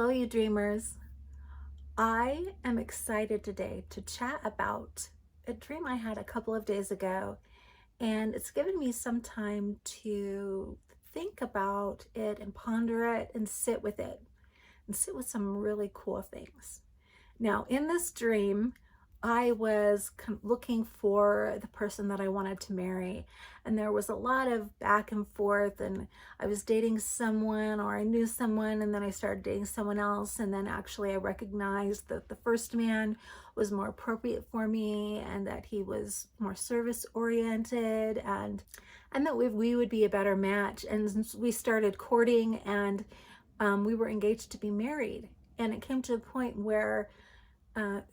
Hello, you dreamers. I am excited today to chat about a dream I had a couple of days ago, and it's given me some time to think about it and ponder it and sit with it and sit with some really cool things. Now, in this dream, I was looking for the person that I wanted to marry, and there was a lot of back and forth, and I was dating someone, or I knew someone, and then I started dating someone else, and then actually I recognized that the first man was more appropriate for me, and that he was more service oriented, and that we would be a better match. And we started courting, and we were engaged to be married. And it came to a point where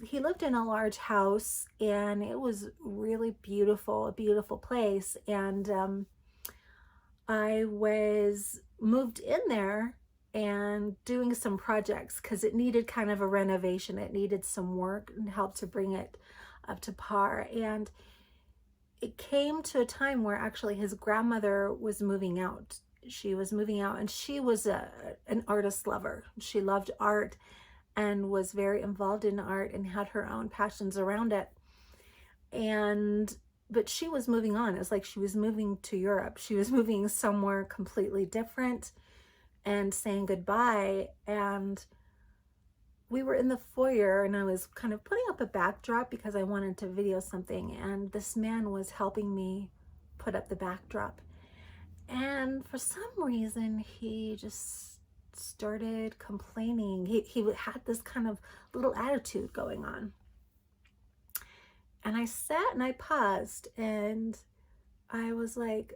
he lived in a large house, and it was really beautiful, a beautiful place. And I was moved in there and doing some projects because it needed kind of a renovation. It needed some work and help to bring it up to par. And it came to a time where actually his grandmother was moving out. She was moving out, and she was an artist lover. She loved art and was very involved in art and had her own passions around it. But she was moving on. It's like she was moving to Europe. She was moving somewhere completely different and saying goodbye. And we were in the foyer, and I was kind of putting up a backdrop because I wanted to video something. And this man was helping me put up the backdrop. And for some reason, he just started complaining. He had this kind of little attitude going on. And I sat and I paused, and I was like,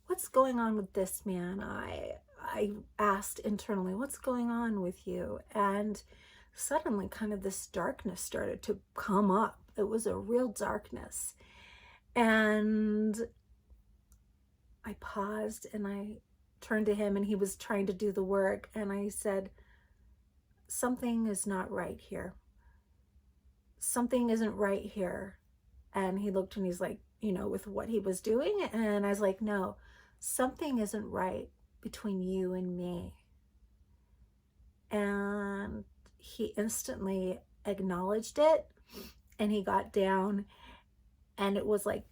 what's going on with this man? I asked internally, what's going on with you? And suddenly kind of this darkness started to come up. It was a real darkness. And I paused and I turned to him, and he was trying to do the work, and I said, something is not right here. Something isn't right here. And he looked, and he's like, with what he was doing. And I was like, no, something isn't right between you and me. And he instantly acknowledged it, and he got down, and it was like,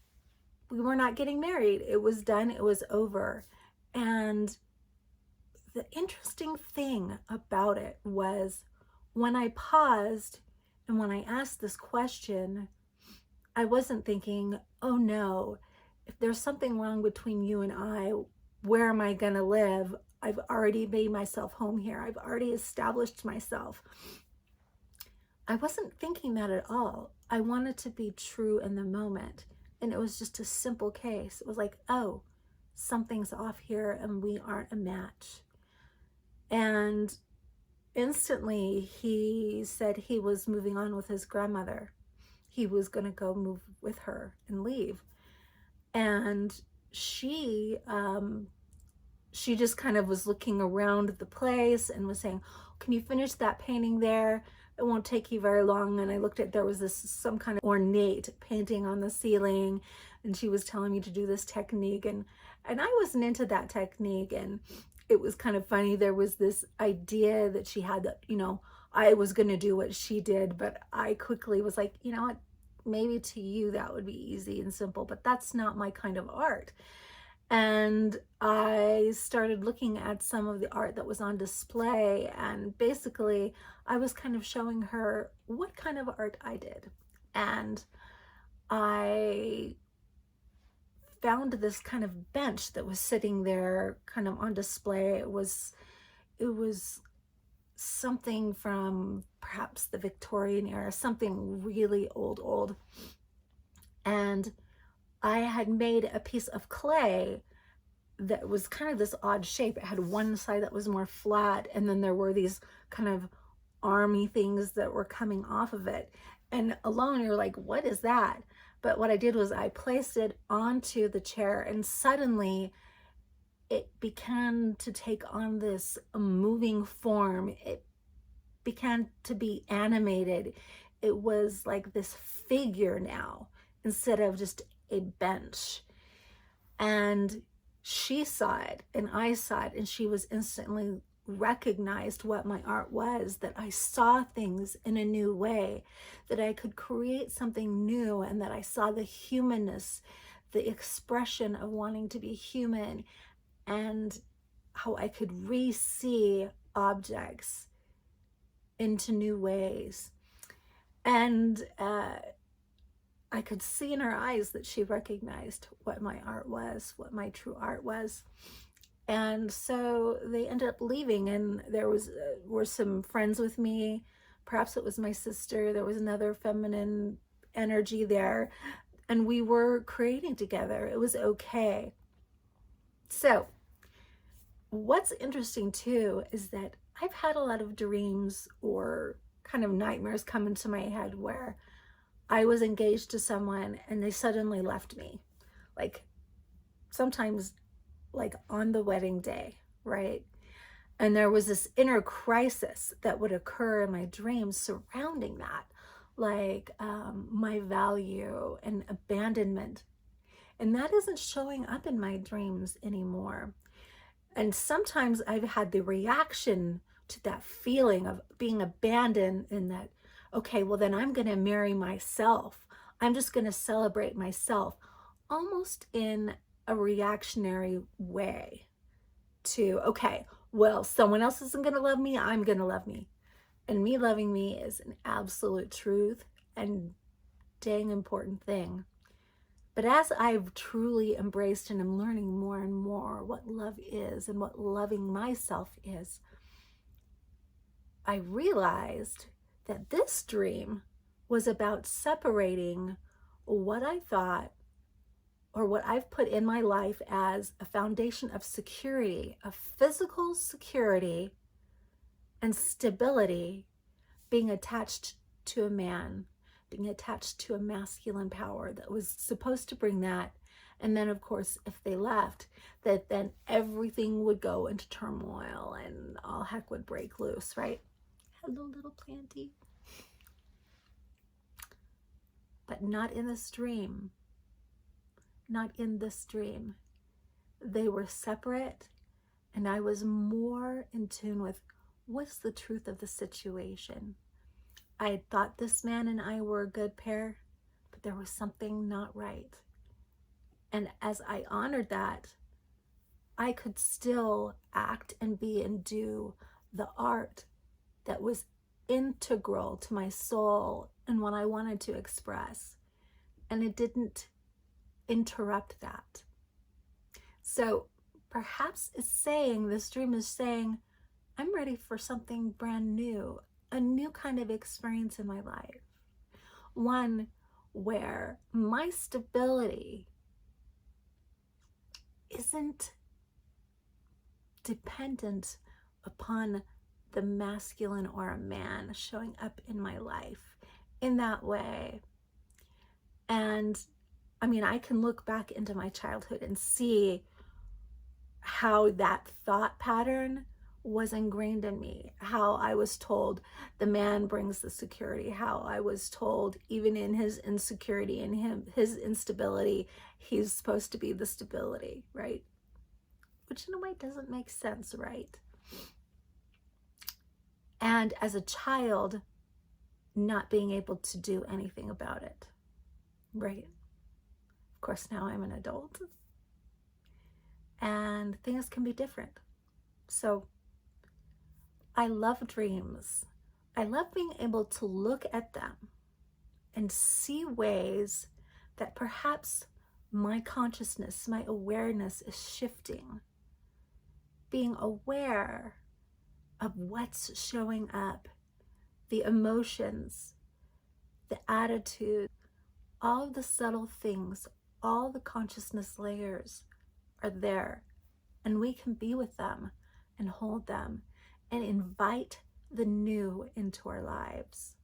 we were not getting married. It was done. It was over. And the interesting thing about it was when I paused and when I asked this question, I wasn't thinking, oh no, if there's something wrong between you and I, where am I going to live? I've already made myself home here. I've already established myself. I wasn't thinking that at all. I wanted to be true in the moment. And it was just a simple case. It was like, oh, something's off here and we aren't a match. And instantly he said he was moving on with his grandmother. He was going to go move with her and leave. And she just kind of was looking around the place and was saying, can you finish that painting there? It won't take you very long. And I looked at, there was some kind of ornate painting on the ceiling, and she was telling me to do this technique, and I wasn't into that technique. And it was kind of funny. There was this idea that she had that, I was going to do what she did, but I quickly was like, you know what, maybe to you that would be easy and simple, but that's not my kind of art. And I started looking at some of the art that was on display, and basically I was kind of showing her what kind of art I did. And I found this kind of bench that was sitting there kind of on display. It was something from perhaps the Victorian era, something really old. And I had made a piece of clay that was kind of this odd shape. It had one side that was more flat, and then there were these kind of army things that were coming off of it. And alone, you're like, what is that? But what I did was I placed it onto the chair, and suddenly it began to take on this moving form. It began to be animated. It was like this figure now, instead of just a bench. And she saw it and I saw it, and she was instantly recognized what my art was, that I saw things in a new way, that I could create something new, and that I saw the humanness, the expression of wanting to be human, and how I could re-see objects into new ways. And I could see in her eyes that she recognized what my art was, what my true art was. And so they ended up leaving, and there were some friends with me. Perhaps it was my sister. There was another feminine energy there, and we were creating together. It was okay. So what's interesting too is that I've had a lot of dreams or kind of nightmares come into my head where I was engaged to someone and they suddenly left me. Like sometimes like on the wedding day, right? And there was this inner crisis that would occur in my dreams surrounding that, like my value and abandonment. And that isn't showing up in my dreams anymore. And sometimes I've had the reaction to that feeling of being abandoned, in that, okay, well then I'm going to marry myself. I'm just going to celebrate myself, almost in a reactionary way to, okay, well, someone else isn't going to love me, I'm going to love me. And me loving me is an absolute truth and dang important thing. But as I've truly embraced and am learning more and more what love is and what loving myself is, I realized that this dream was about separating what I thought or what I've put in my life as a foundation of security, of physical security and stability, being attached to a man, being attached to a masculine power that was supposed to bring that. And then, of course, if they left, that then everything would go into turmoil and all heck would break loose, right? Hello, little planty. But not in this dream. Not in this dream. They were separate, and I was more in tune with what's the truth of the situation. I had thought this man and I were a good pair, but there was something not right. And as I honored that, I could still act and be and do the art that was integral to my soul and what I wanted to express. And it didn't interrupt that. So perhaps this dream is saying, I'm ready for something brand new, a new kind of experience in my life. One where my stability isn't dependent upon the masculine or a man showing up in my life in that way. And I mean, I can look back into my childhood and see how that thought pattern was ingrained in me, how I was told the man brings the security, how I was told even in his insecurity and his instability, he's supposed to be the stability, right? Which in a way doesn't make sense, right? And as a child, not being able to do anything about it, right? Of course, now I'm an adult and things can be different. So I love dreams. I love being able to look at them and see ways that perhaps my consciousness, my awareness is shifting. Being aware of what's showing up, the emotions, the attitude, all the subtle things, all the consciousness layers are there, and we can be with them and hold them and invite the new into our lives.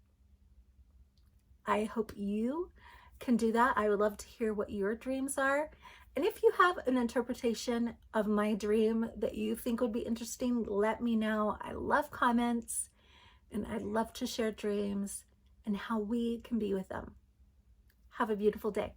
I hope you can do that. I would love to hear what your dreams are. And if you have an interpretation of my dream that you think would be interesting, let me know. I love comments, and I love to share dreams and how we can be with them. Have a beautiful day.